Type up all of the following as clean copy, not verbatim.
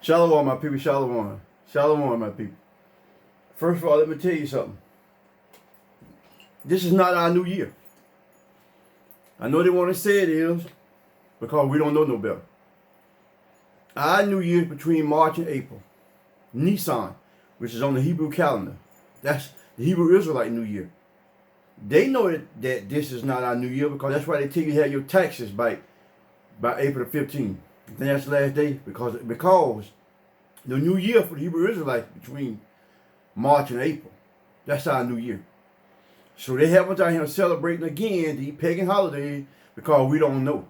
Shalom, my people. Shalom. Shalom, my people. First of all, let me tell you something. This is not our new year. I know they want to say it is because we don't know no better. Our new year is between March and April. Nisan, which is on the Hebrew calendar. That's the Hebrew Israelite New Year. They know that this is not our new year because that's why they tell you to have your taxes by April the 15th. I think that's the last day because the new year for the Hebrew Israelites between March and April. That's our new year. So they have us out here celebrating again the pagan holidays because we don't know.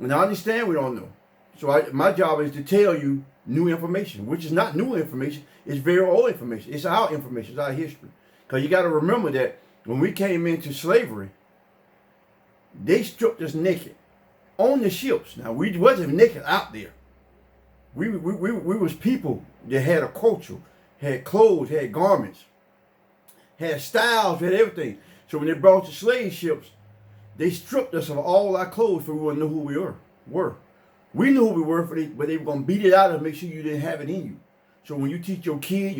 And I understand we don't know. So my job is to tell you new information, which is not new information. It's very old information. It's our information. It's our history. Because you got to remember that when we came into slavery, they stripped us naked on the ships. Now, we wasn't naked out there. We was people that had a culture, had clothes, had garments, had styles, had everything. So when they brought the slave ships, they stripped us of all our clothes so we wouldn't know who we were. We knew who we were, but they were going to beat it out and make sure you didn't have it in you. So when you teach your kid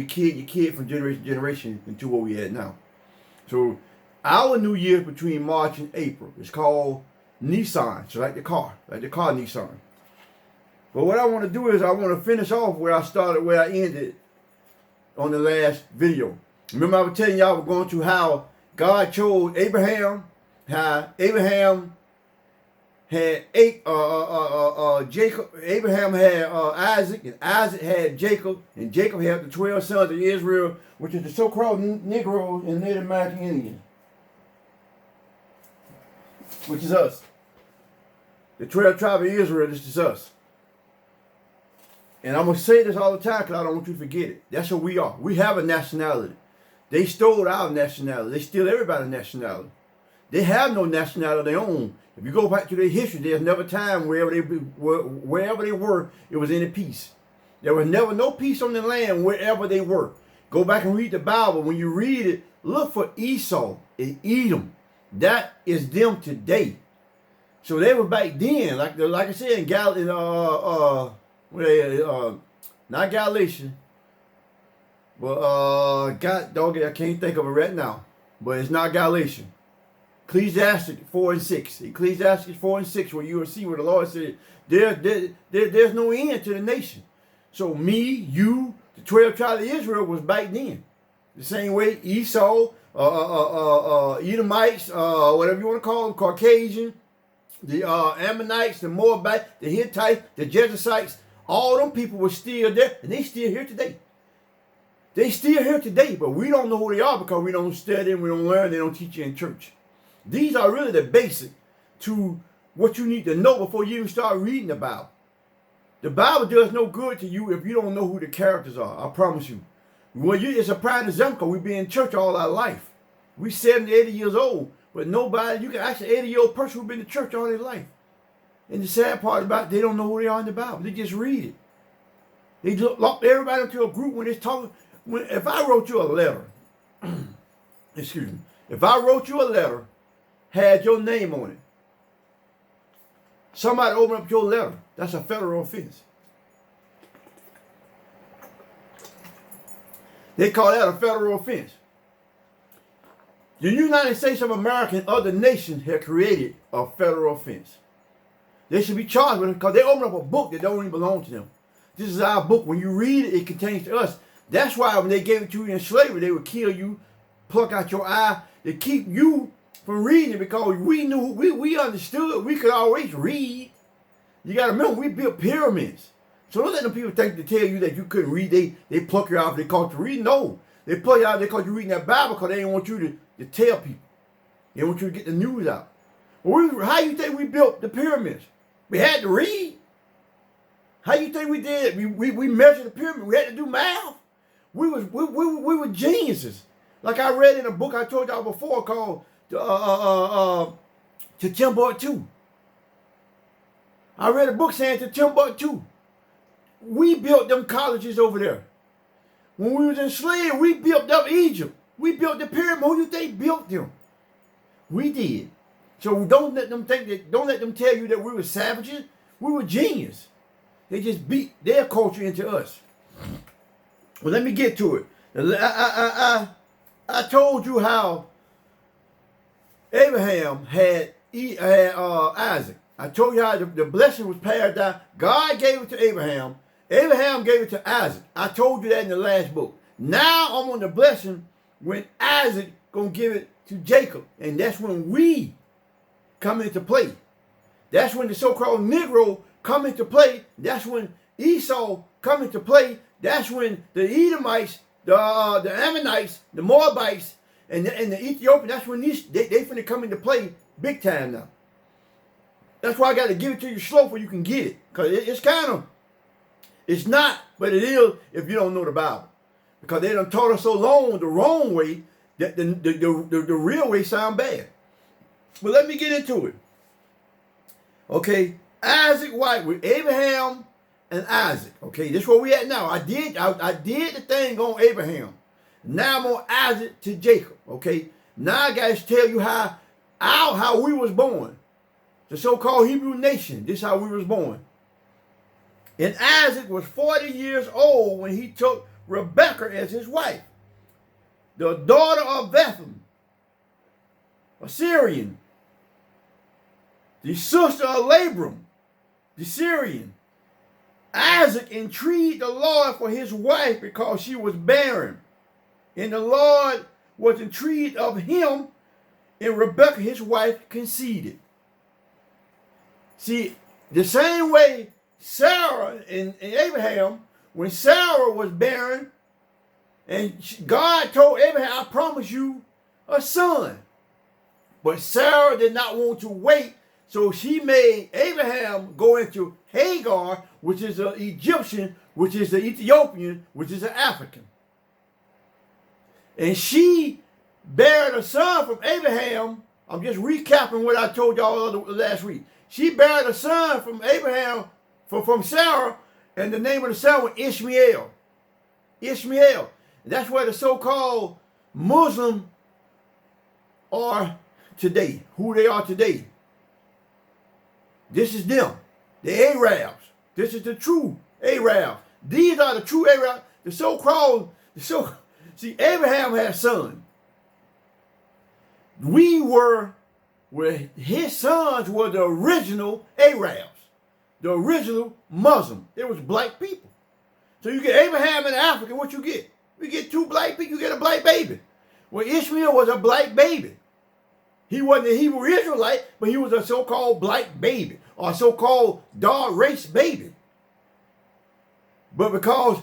from generation to generation into what we had now. So our new year between March and April is called Nisan. So like the car Nissan. But what I want to do is I want to finish off where I started, where I ended on the last video. Remember I was telling y'all we're going to how God chose Abraham, how Abraham had Jacob. Abraham had Isaac, and Isaac had Jacob, and Jacob had the 12 sons of Israel, which is the so-called Negroes and Native American Indians, which is us. The 12 tribes of Israel, this is us. And I'm going to say this all the time because I don't want you to forget it. That's what we are. We have a nationality. They stole our nationality. They steal everybody's nationality. They have no nationality of their own. If you go back to their history, there's never a time wherever they were, it was any peace. There was never no peace on the land wherever they were. Go back and read the Bible. When you read it, look for Esau and Edom. That is them today. So they were back then, like I said in not Galatians, but God dog it, I can't think of it right now. But it's not Galatians. Ecclesiastes 4 and 6. Ecclesiastes 4 and 6, where you will see where the Lord said, there's no end to the nation. So me, you, the 12 tribes of Israel was back then. The same way Esau, Edomites, whatever you want to call them, Caucasian, the Ammonites, the Moabites, the Hittites, the Jebusites, all them people were still there, and they still here today. They still here today, but we don't know who they are because we don't study and we don't learn, they don't teach you in church. These are really the basic to what you need to know before you even start reading the Bible. The Bible does no good to you if you don't know who the characters are. I promise you. Well, it's a prime example. We've been in church all our life. We 70, 80 years old, but nobody, you can ask an 80-year-old person who's been to church all their life. And the sad part about it, they don't know who they are in the Bible. They just read it. They lock everybody into a group when it's talking. If I wrote you a letter, excuse me, if I wrote you a letter, had your name on it, somebody open up your letter, that's a federal offense. They call that a federal offense. The United States of America and other nations have created a federal offense. They should be charged with it because they open up a book that don't even belong to them. This is our book. When you read it, it contains to us. That's why when they gave it to you in slavery, they would kill you, pluck out your eye. They keep you from reading it because we knew, we understood, we could always read. You got to remember, we built pyramids. So don't let them people think to tell you that you couldn't read. They pluck you out, they caught you reading. No, they pluck you out, they caught you reading that Bible because they didn't want you to tell people. They want you to get the news out. Well, how you think we built the pyramids? We had to read. How you think we did? We measured the pyramid. We had to do math. We were geniuses. Like I read in a book I told y'all before called to Timbuktu. I read a book saying to Timbuktu. We built them colleges over there. When we was enslaved, we built up Egypt. We built the pyramid. Who do you think built them? We did. So don't let them tell you that we were savages. We were genius. They just beat their culture into us. Well, let me get to it. I told you how Abraham had Isaac. I told you how the blessing was passed down. God gave it to Abraham. Abraham gave it to Isaac. I told you that in the last book. Now I'm on the blessing when Isaac gonna give it to Jacob, and that's when we come into play. That's when the so-called Negro come into play. That's when Esau come into play. That's when the Edomites, the Ammonites, the Moabites, and the Ethiopians, that's when they finna come into play big time now. That's why I got to give it to you slow so you can get it. Because it's not, but it is if you don't know the Bible. Because they done taught us so long the wrong way that the real way sound bad. But let me get into it. Okay, Isaac White with Abraham and Isaac. Okay, this is where we at now. I did the thing on Abraham. Now I'm on Isaac to Jacob. Okay, now I got to tell you how we was born. The so-called Hebrew nation. This is how we was born. And Isaac was 40 years old when he took Rebekah as his wife, the daughter of Bethlehem, a Syrian, the sister of Labram, the Syrian. Isaac entreated the Lord for his wife because she was barren, and the Lord was entreated of him, and Rebekah, his wife, conceded. See, the same way Sarah and Abraham, when Sarah was barren, and God told Abraham, I promise you a son. But Sarah did not want to wait, so she made Abraham go into Hagar, which is an Egyptian, which is an Ethiopian, which is an African. And she bare a son from Abraham. I'm just recapping what I told y'all last week. She bare a son from Abraham, from Sarah, and the name of the son was Ishmael. Ishmael. And that's where the so-called Muslim are today, who they are today. This is them, the Arabs. This is the true Arabs. These are the true Arabs. The so-called, see, Abraham had a son. His sons were the original Arabs, the original Muslim. It was black people. So you get Abraham and Africa, what you get? You get two black people, you get a black baby. Well, Ishmael was a black baby. He wasn't a Hebrew Israelite, but he was a so-called black baby, or a so-called dark race baby. But because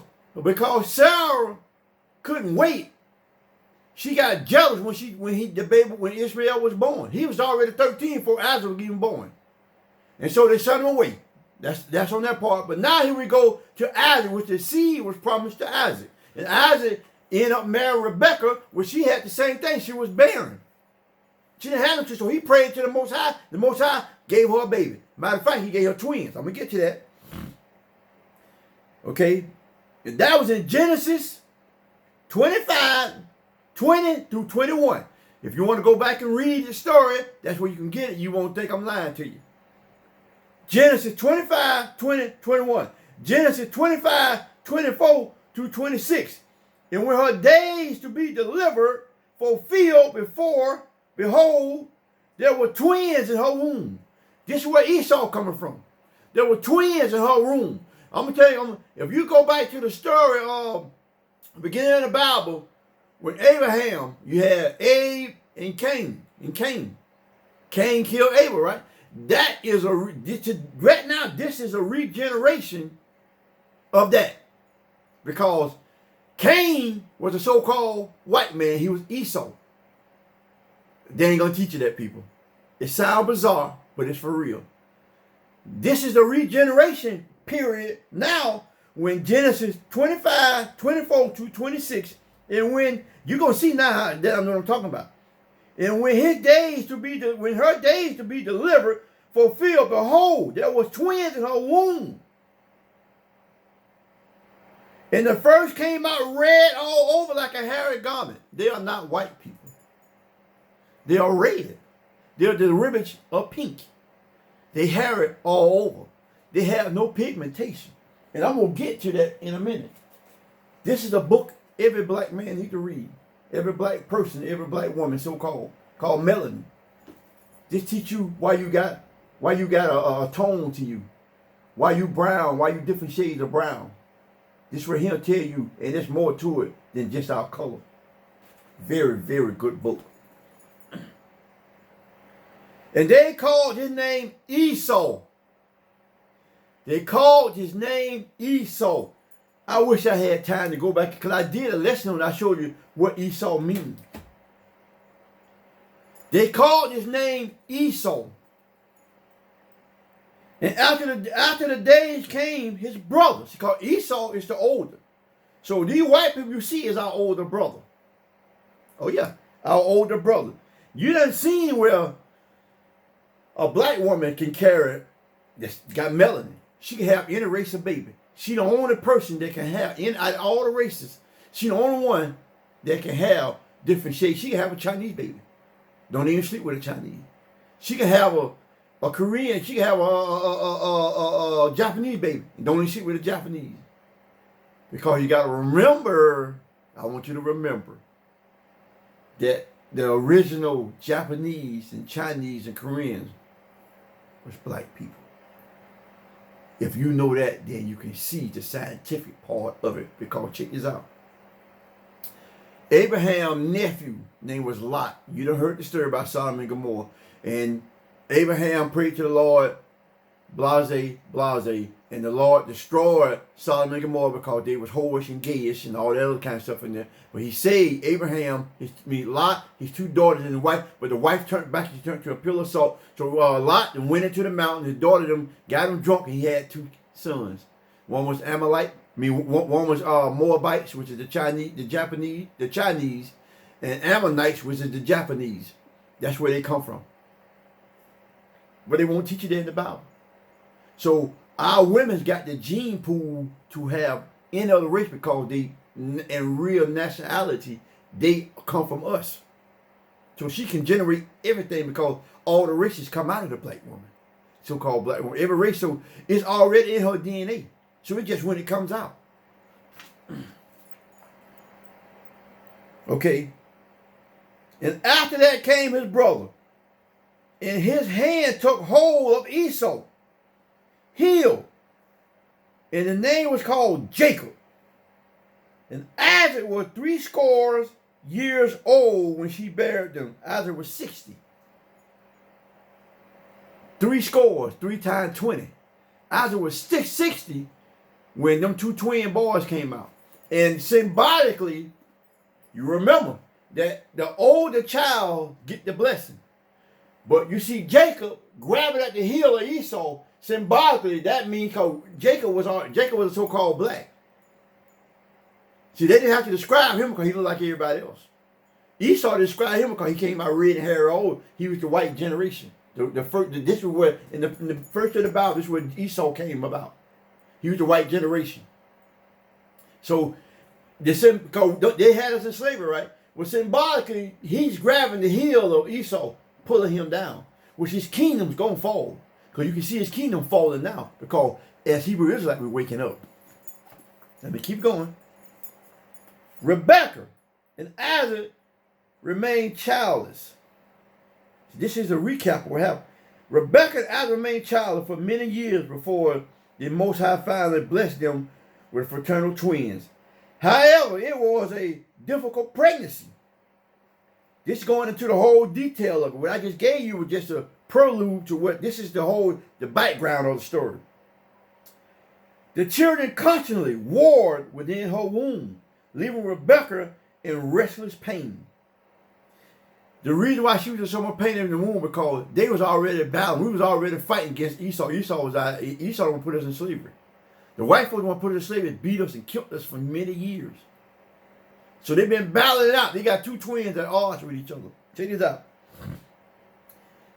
Sarah couldn't wait, she got jealous when Ishmael was born. He was already 13 before Isaac was even born. And so they sent him away. That's on that part. But now here we go to Isaac, which the seed was promised to Isaac. And Isaac ended up marrying Rebekah, where she had the same thing. She was barren. She didn't have no children, so he prayed to the Most High. The Most High gave her a baby. Matter of fact, he gave her twins. I'm going to get to that. Okay. And that was in Genesis 25, 20 through 21. If you want to go back and read the story, that's where you can get it. You won't think I'm lying to you. Genesis 25, 20, 21. Genesis 25, 24 through 26. And when her days to be delivered fulfilled behold, there were twins in her womb. This is where Esau coming from. There were twins in her womb. I'm going to tell you, if you go back to the story of beginning of the Bible, with Abraham, you had Abe and Cain. Cain killed Abel, right? Right now, this is a regeneration of that. Because Cain was a so-called white man. He was Esau. They ain't going to teach you that, people. It sounds bizarre, but it's for real. This is the regeneration period now when Genesis 25, 24 to 26, and when you're going to see now that I know what I'm talking about. And when her days to be delivered fulfilled, behold, there was twins in her womb. And the first came out red all over like a hairy garment. They are not white people. They are red. They're the derivatives of pink. They hairy all over. they have no pigmentation. And I'm going to get to that in a minute. This is a book every black man needs to read. Every black person, every black woman, so-called, called melanin. This teach you why you got a tone to you. Why you brown, why you different shades of brown. This right here tell you, and there's more to it than just our color. Very, very good book. And they called his name Esau. They called his name Esau. I wish I had time to go back, because I did a lesson when I showed you what Esau means. They called his name Esau. And after the days came his brothers. He called Esau is the older. So these white people you see is our older brother. Oh yeah, our older brother. You done seen where a black woman can carry, that's got melanin. She can have any race of baby. She the only person that can have, in all the races, she the only one that can have different shades. She can have a Chinese baby. Don't even sleep with a Chinese. She can have a Korean. She can have a Japanese baby. Don't even sleep with a Japanese. Because you got to remember, I want you to remember, that the original Japanese and Chinese and Koreans was black people. If you know that, then you can see the scientific part of it. Because check this out. Abraham's nephew name was Lot. You done heard the story about Sodom and Gomorrah. And Abraham prayed to the Lord, blase, blase, and the Lord destroyed Sodom and Gomorrah because they was whorish and gayish and all that other kind of stuff in there. But he saved Abraham, Lot, his two daughters and his wife, but the wife turned back, she turned to a pillar of salt. So Lot went into the mountain, his daughter them got him drunk, and he had two sons. One was Amalite, one was Moabites, which is the Chinese, and Ammonites, which is the Japanese. That's where they come from. But they won't teach you that in the Bible. So our women's got the gene pool to have any other race because they, in real nationality, they come from us. So she can generate everything because all the races come out of the black woman. So-called black woman. Every race, so it's already in her DNA. So it's just when it comes out. Okay. And after that came his brother. And his hand took hold of Esau, heel. And the name was called Jacob. And Isaac was 70 years old when she buried them. Isaac was 60. 70, 3 times 20. Isaac was 60 when them two twin boys came out. And symbolically, you remember that the older child get the blessing. But you see Jacob grabbing at the heel of Esau. Symbolically, that means because Jacob was a so-called black. See, they didn't have to describe him because he looked like everybody else. Esau described him because he came out red and hair old. He was the white generation. This was where in the first of the Bible, this is where Esau came about. He was the white generation. So because they had us in slavery, right? Well, symbolically, he's grabbing the heel of Esau, pulling him down, which his kingdom's gonna fall. Because you can see his kingdom falling now. Because as Hebrew Israelites, we're waking up. Let me keep going. Rebekah and Isaac remained childless. This is a recap of what happened. Rebekah and Isaac remained childless for many years before the Most High finally blessed them with fraternal twins. However, it was a difficult pregnancy. This going into the whole detail of it. What I just gave you was just a prelude to what this is the background of the story. The children constantly warred within her womb, leaving Rebekah in restless pain. The reason why she was in so much pain in the womb because they was already battling. We was already fighting against Esau. Esau would put us in slavery. The white folks want to put us in slavery, beat us and killed us for many years. So they've been battling it out. They got two twins at odds with each other. Check this out.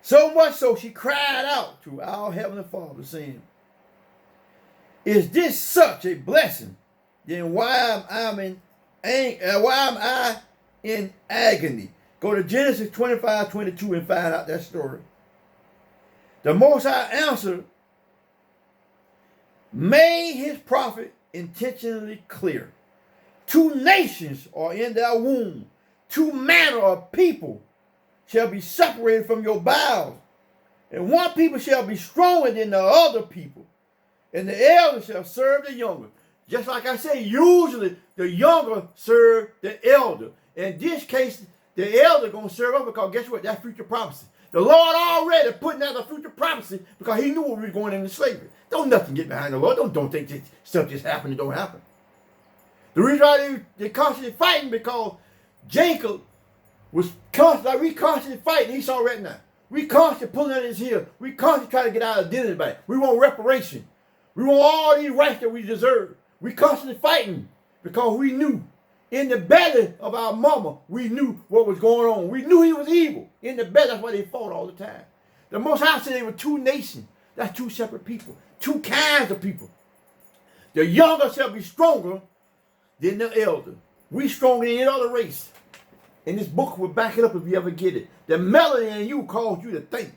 So much so she cried out to our Heavenly Father, saying, "Is this such a blessing? Then why am I in agony?" Go to Genesis 25:22 and find out that story. The Most High answered made his prophet intentionally clear. Two nations are in their womb. Two manner of people shall be separated from your bowels. And one people shall be stronger than the other people. And the elder shall serve the younger. Just like I say, usually the younger serve the elder. In this case, the elder going to serve up because guess what? That's future prophecy. The Lord already putting out the future prophecy because he knew we were going into slavery. Don't nothing get behind the Lord. Don't think that stuff just happened and don't happen. The reason why they constantly fighting because Jacob was constantly, like we constantly fighting Esau right now. We constantly pulling at his heel. We constantly trying to get our identity back. We want reparation. We want all these rights that we deserve. We constantly fighting because we knew in the belly of our mama, we knew what was going on. We knew he was evil. In the belly, that's why they fought all the time. The Most High said they were two nations. That's two separate people. Two kinds of people. The younger shall be stronger than the elder. We stronger than any other race. And this book will back it up if you ever get it. The melody in you calls you to think.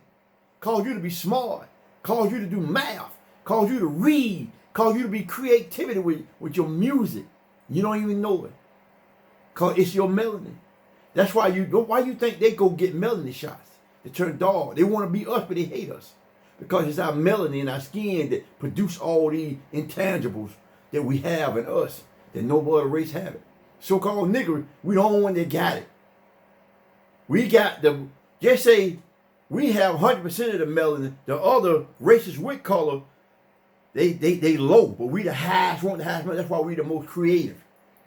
Calls you to be smart. Calls you to do math. Calls you to read. Calls you to be creativity with your music. You don't even know it. Because it's your melanin. That's why you think they go get melanin shots. They turn dark. They want to be us, but they hate us. Because it's our melanin and our skin that produce all these intangibles that we have in us. That no other race have it. So-called nigger, we the only one that got it. We got just say we have 100% of the melanin. The other races with color, they low, but we the highest one, the highest melanin. That's why we the most creative.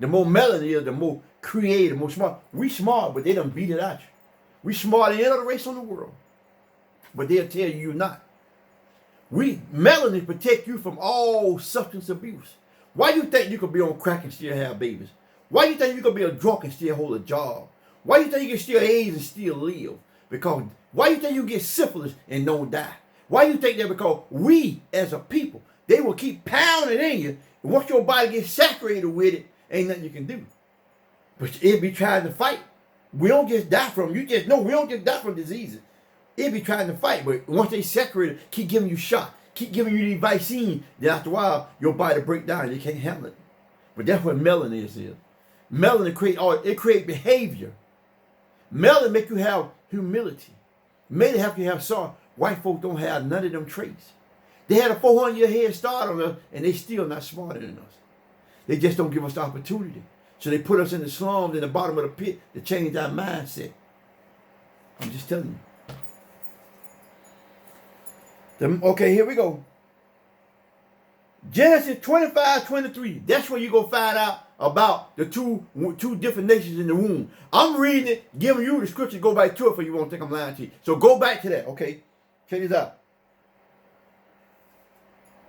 The more melanin is, the more creative, more smart. We smart, but they done beat it out you. We smarter than any other race on the world. But they'll tell you you're not. Melanin protect you from all substance abuse. Why you think you could be on crack and still have babies? Why you think you could be a drunk and still hold a job? Why you think you can still AIDS and still live? Because why you think you get syphilis and don't die? Why you think that? Because we as a people, they will keep pounding in you. And once your body gets saturated with it, ain't nothing you can do. But it be trying to fight. We don't just die from, you just know we don't just die from diseases. It be trying to fight, but once they saturate it, keep giving you shot, keep giving you the vaccine, then after a while, your body break down and you can't handle it. But that's what melanin is. Melanin create behavior. Melanin make you have humility. Melanin help you have sorrow. White folks don't have none of them traits. They had a 400-year head start on us, and they still not smarter than us. They just don't give us the opportunity. So they put us in the slums, in the bottom of the pit, to change our mindset. I'm just telling you. Okay, here we go. Genesis 25:23. That's where you go find out about the two different nations in the womb. I'm reading it, giving you the scripture. Go back to it for you won't think I'm lying to you. So go back to that, okay? Check this out.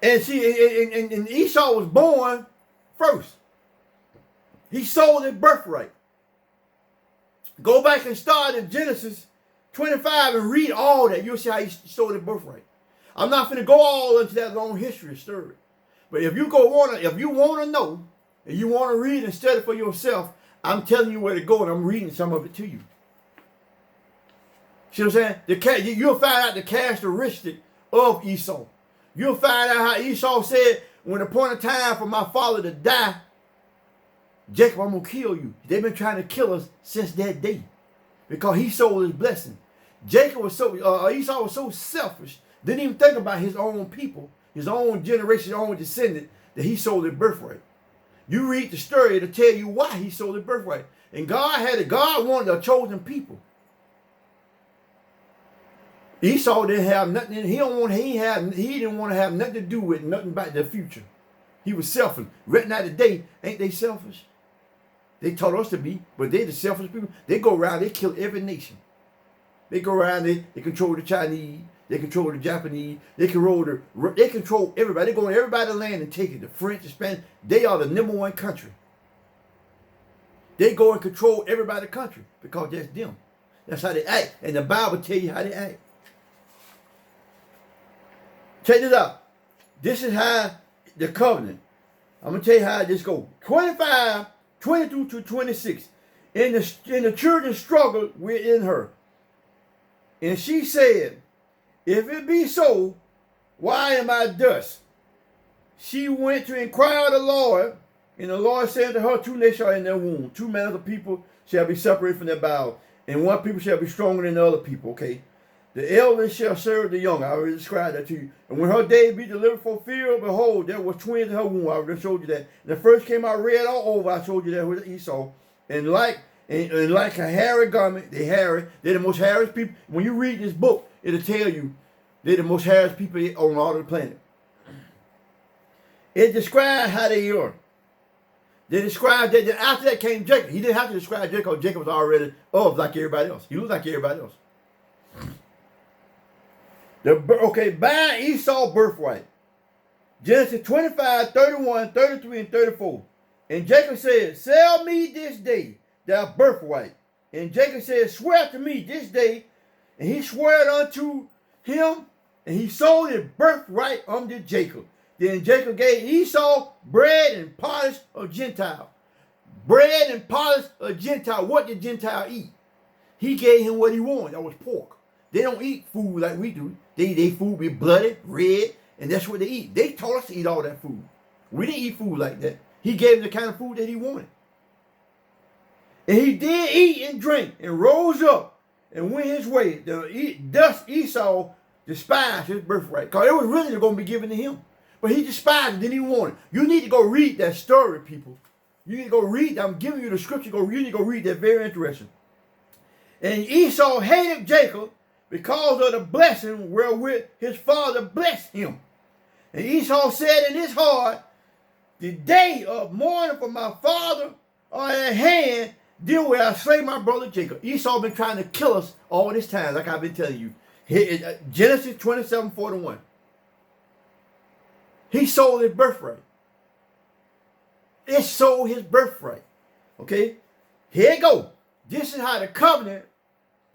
And see, and Esau was born first. He sold his birthright. Go back and start in Genesis 25 and read all that. You'll see how he sold his birthright. I'm not going to go all into that long history story. But if you want to know, and you want to read and study for yourself, I'm telling you where to go, and I'm reading some of it to you. See what I'm saying? You'll find out the characteristic of Esau. You'll find out how Esau said, when the point of time for my father to die, Jacob, I'm going to kill you. They've been trying to kill us since that day because he sold his blessing. Esau was so selfish, didn't even think about his own people, his own generation, his own descendant, that he sold his birthright. You read the story to tell you why he sold his birthright. And God wanted a chosen people. Esau didn't have nothing. He didn't want to have nothing to do with nothing about the future. He was selfish. Right now today, ain't they selfish? They taught us to be, but they the selfish people. They go around, they kill every nation. They go around, they control the Chinese, they control the Japanese, they control everybody. They go in everybody's land and take it. The French, the Spanish, they are the #1 country. They go and control everybody's country because that's them. That's how they act. And the Bible tell you how they act. Check this out. This is how the covenant. I'm going to tell you how this goes. 25, 22 to 26. And the children struggled within her. And she said, if it be so, why am I thus? she went to inquire of the Lord, and the Lord said to her, 2 nations are in their womb. 2 manners of people shall be separated from their bowels, and one people shall be stronger than the other people. Okay. The elders shall serve the young. I already described that to you. And when her days be delivered fulfilled, behold, there was twins in her womb. I already showed you that. And the first came out red all over. I showed you that with Esau. And like a hairy garment, they're the most hairiest people. When you read this book, it'll tell you they're the most hairiest people on all the planet. It describes how they are. They described that after that came Jacob. He didn't have to describe Jacob. Jacob was already of like everybody else. He looked like everybody else. Buy Esau birthright. Genesis 25, 31, 33, and 34. And Jacob said, sell me this day thy birthright. And Jacob said, swear to me this day. And he swore unto him, and he sold his birthright unto Jacob. Then Jacob gave Esau bread and polish of Gentile. Bread and polish of Gentile. What did Gentile eat? He gave him what he wanted. That was pork. They don't eat food like we do. They food be bloody, red, and that's what they eat. They taught us to eat all that food. We didn't eat food like that. He gave him the kind of food that he wanted. And he did eat and drink and rose up and went his way. Thus Esau despised his birthright, because it was really going to be given to him. But he despised it, didn't even want it. You need to go read that story, people. You need to go read. I'm giving you the scripture. You need to go read that. Very interesting. And Esau hated Jacob because of the blessing wherewith his father blessed him. And Esau said in his heart, the day of mourning for my father are at hand, then will I slay my brother Jacob. Esau been trying to kill us all this time, like I've been telling you. Genesis 27:41. He sold his birthright. It sold his birthright. Okay? Here you go. This is how the covenant,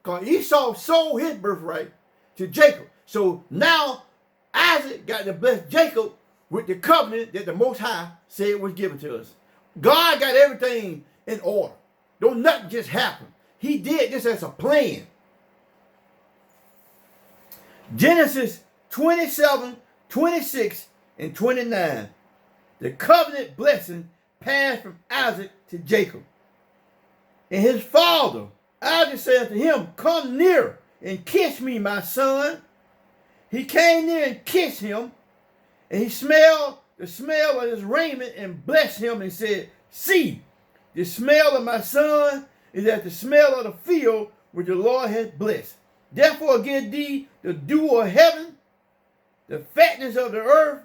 because Esau sold his birthright to Jacob. So now Isaac got to bless Jacob with the covenant that the Most High said was given to us. God got everything in order. Don't nothing just happen. He did this as a plan. Genesis 27, 26, and 29. The covenant blessing passed from Isaac to Jacob. And his father, Isaac said to him, come near and kiss me, my son. He came near and kissed him, and he smelled the smell of his raiment and blessed him and said, see, the smell of my son is as the smell of the field which the Lord has blessed. Therefore give thee the dew of heaven, the fatness of the earth,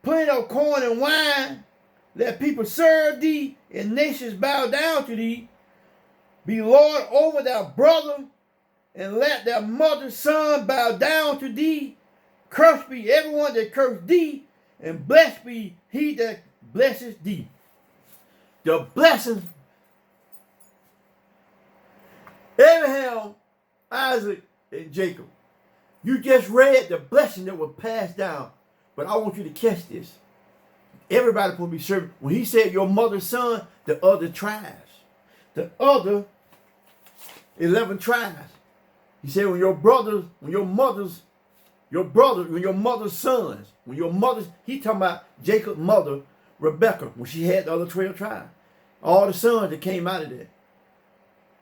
plenty of corn and wine. Let people serve thee, and nations bow down to thee. Be Lord over thy brother, and let thy mother's son bow down to thee. Cursed be everyone that cursed thee, and blessed be he that blesses thee. The blessings, Abraham, Isaac, and Jacob. You just read the blessing that was passed down, but I want you to catch this. Everybody supposed to be serving. When he said your mother's son, the other tribes, the other 11 tribes. He said when your brothers, when your mother's sons, he talking about Jacob's mother, Rebecca, when she had the other 12 tribes. All the sons that came out of there.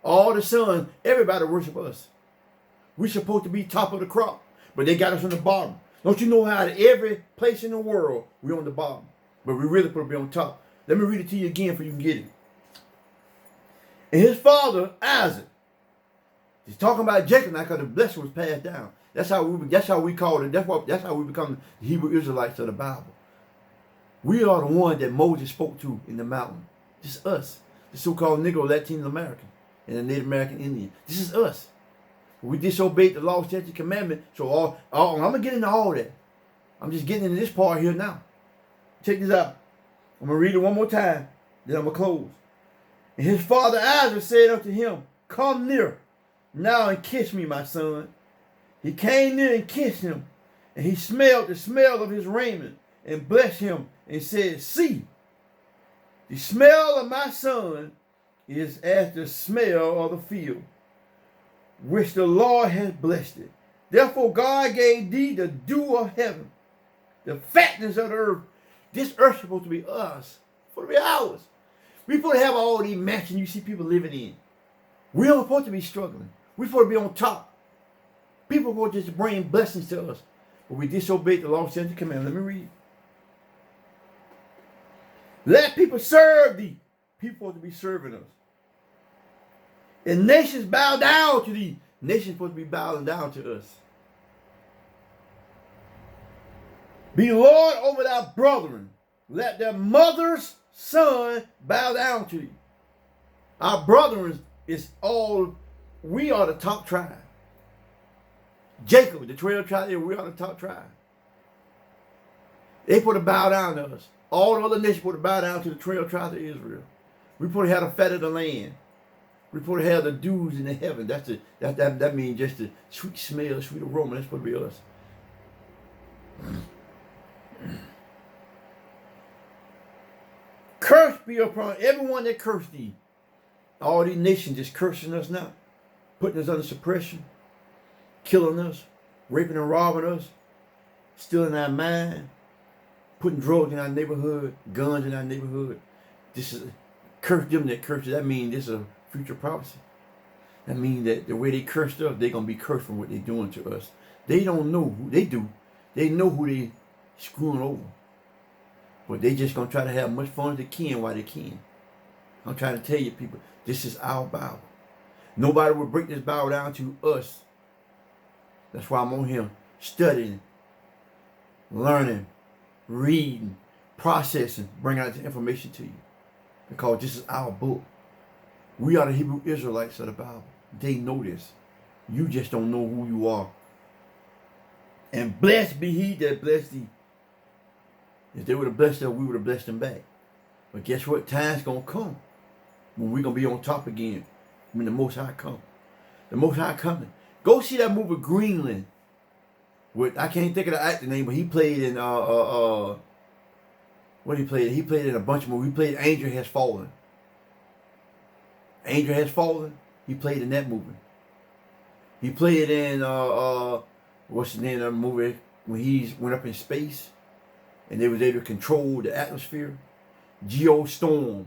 All the sons, everybody worship us. We're supposed to be top of the crop, but they got us on the bottom. Don't you know how out of every place in the world, we're on the bottom, but we really supposed to be on top. Let me read it to you again so you can get it. And his father, Isaac, he's talking about Jacob now because the blessing was passed down. That's how we call it. That's how we become the Hebrew Israelites of the Bible. We are the one that Moses spoke to in the mountain. This is us, the so-called Negro, Latin American, and the Native American Indian. This is us. We disobeyed the law, statute, commandment. So I'm going to get into all that. I'm just getting into this part here now. Check this out. I'm going to read it one more time. Then I'm going to close. And his father Isaac said unto him, come near now and kiss me, my son. He came near and kissed him. And he smelled the smell of his raiment and blessed him and said, see, the smell of my son is as the smell of the field, which the Lord has blessed it. Therefore God gave thee the dew of heaven, The fatness of the earth. This earth is supposed to be us. It's supposed to be ours. We're supposed to have all these mansions you see people living in. We don't supposed to be struggling. We're supposed to be on top. People are supposed to just bring blessings to us. But we disobeyed the law, statutes, and commandments. Let me read. Let people serve thee. People are to be serving us. And nations bow down to thee. Nations supposed to be bowing down to us. Be Lord over thy brethren. Let their mother's son bow down to thee. Our brethren is all, we are the top tribe. Jacob, the 12 tribes, we are the top tribe. They put to bow down to us. All the other nations put to bow down to the 12 tribes of Israel. We put to have the fat of the land. We put to have the dews in the heaven. That means just the sweet smell, sweet aroma. That's supposed to be us. Curse be upon everyone that cursed thee. All these nations just cursing us now, putting us under suppression, killing us, raping and robbing us, stealing our mind, putting drugs in our neighborhood, guns in our neighborhood. This is curse them that curse. That means this is a future prophecy. That means that the way they cursed us, they're gonna be cursed from what they're doing to us. They don't know who they do. They know who they screwing over. But they just gonna try to have much fun as they can while they can. I'm trying to tell you people, this is our Bible. Nobody will break this Bible down to us. That's why I'm on here studying, learning, reading, processing, bringing out this information to you. Because this is our book. We are the Hebrew Israelites of the Bible. They know this. You just don't know who you are. And blessed be he that blessed thee. If they would have blessed us, we would have blessed them back. But guess what? Time's going to come when we're going to be on top again. When the Most High come. The Most High coming. Go see that movie Greenland. With, I can't think of the actor name, but he played in, what he played? He played in a bunch of movies. He played Angel Has Fallen. Angel Has Fallen. He played in that movie. He played in, what's the name of that movie? When he went up in space. And they was able to control the atmosphere. Geostorm.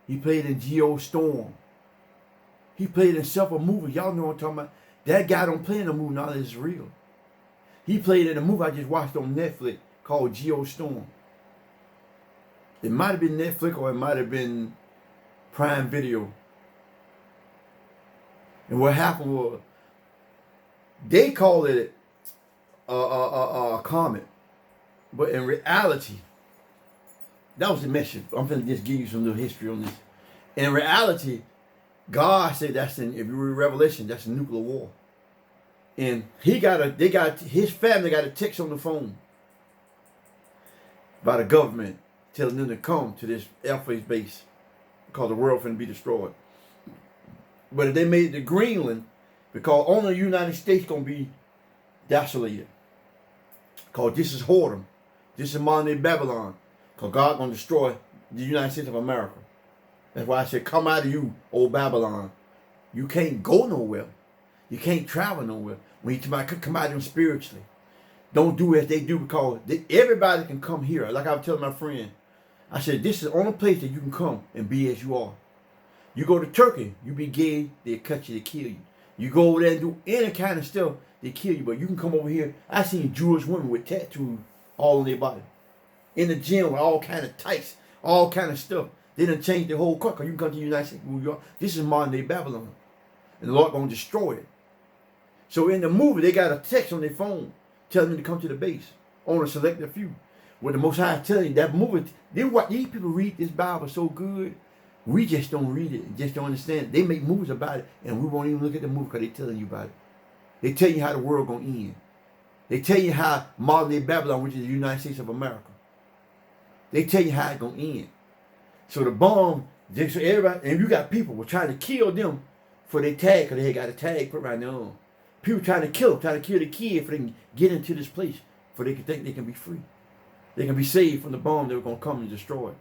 He played in Geostorm. He played in several movies. Y'all know what I'm talking about. That guy don't play in a movie now that it's real. He played in a movie I just watched on Netflix called Geostorm. It might have been Netflix or it might have been Prime Video. And what happened was, they called it a comet. But in reality, that was the message. I'm going to just give you some little history on this. In reality, God said that's in, if you read Revelation, that's a nuclear war. And his family got a text on the phone by the government telling them to come to this Air Force base because the world finna be destroyed. But if they made it to Greenland, because only the United States gonna be desolated. Because this is whoredom. This is modern day Babylon. Because God gonna destroy the United States of America. That's why I said, come out of you, old Babylon. You can't go nowhere. You can't travel nowhere. When you come out of them spiritually. Don't do as they do, because everybody can come here. Like I was telling my friend, I said, this is the only place that you can come and be as you are. You go to Turkey, you be gay, they'll cut you, they kill you. You go over there and do any kind of stuff, they kill you. But you can come over here. I seen Jewish women with tattoos all on their body. In the gym with all kind of tights, all kind of stuff. They done changed the whole culture. You can come to the United States, New York. This is modern day Babylon. And the Lord gonna destroy it. So in the movie, they got a text on their phone telling them to come to the base. Only select a few. What the Most High is telling you, that movie, these people read this Bible so good, we just don't read it, just don't understand it. They make movies about it, and we won't even look at the movie because they're telling you about it. They tell you how the world gonna end. They tell you how modern day Babylon, which is the United States of America, they tell you how it's gonna end. So the bomb, so everybody, and you got people were trying to kill them for their tag, because they got a tag put right there. People trying to kill them, trying to kill the kid for they can get into this place, for they can think they can be free. They can be saved from the bomb that were going to come and destroy it.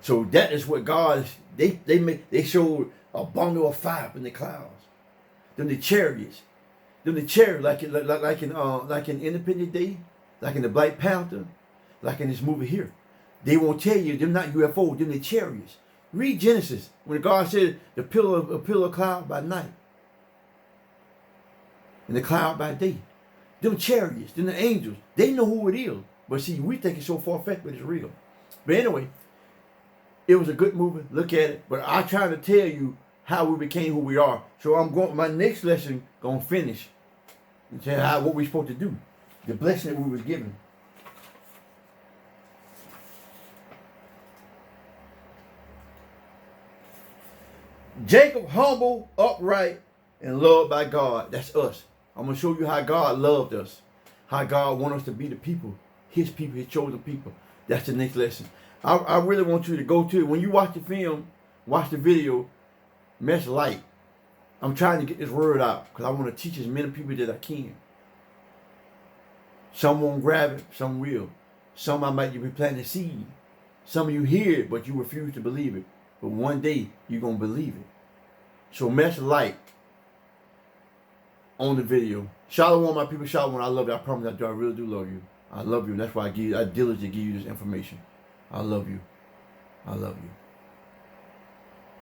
So that is what God, they showed a bundle of fire up in the clouds. Then the chariots. Them the chariots, like in Independence Day, like in the Black Panther, like in this movie here. They won't tell you them not UFOs, them the chariots. Read Genesis when God said the pillar of cloud by night and the cloud by day. Them chariots, them the angels. They know who it is. But see, we think it's so far-fetched, but it's real. But anyway, it was a good movie. Look at it. But I'm trying to tell you how we became who we are. So I'm going. My next lesson gonna finish and tell what we're supposed to do, the blessing that we was given. Jacob, humble, upright, and loved by God. That's us. I'm going to show you how God loved us. How God wants us to be the people. His chosen people. That's the next lesson. I really want you to go to it. When you watch the film, watch the video, mess light. I'm trying to get this word out because I want to teach as many people that I can. Some won't grab it, some will. Some I might be planting a seed. Some of you hear it, but you refuse to believe it. But one day, you're going to believe it. So mess light on the video. Shalom, my people. Shalom. I love you. I promise I do. I really do love you. I love you. And that's why I diligently give you this information. I love you. I love you.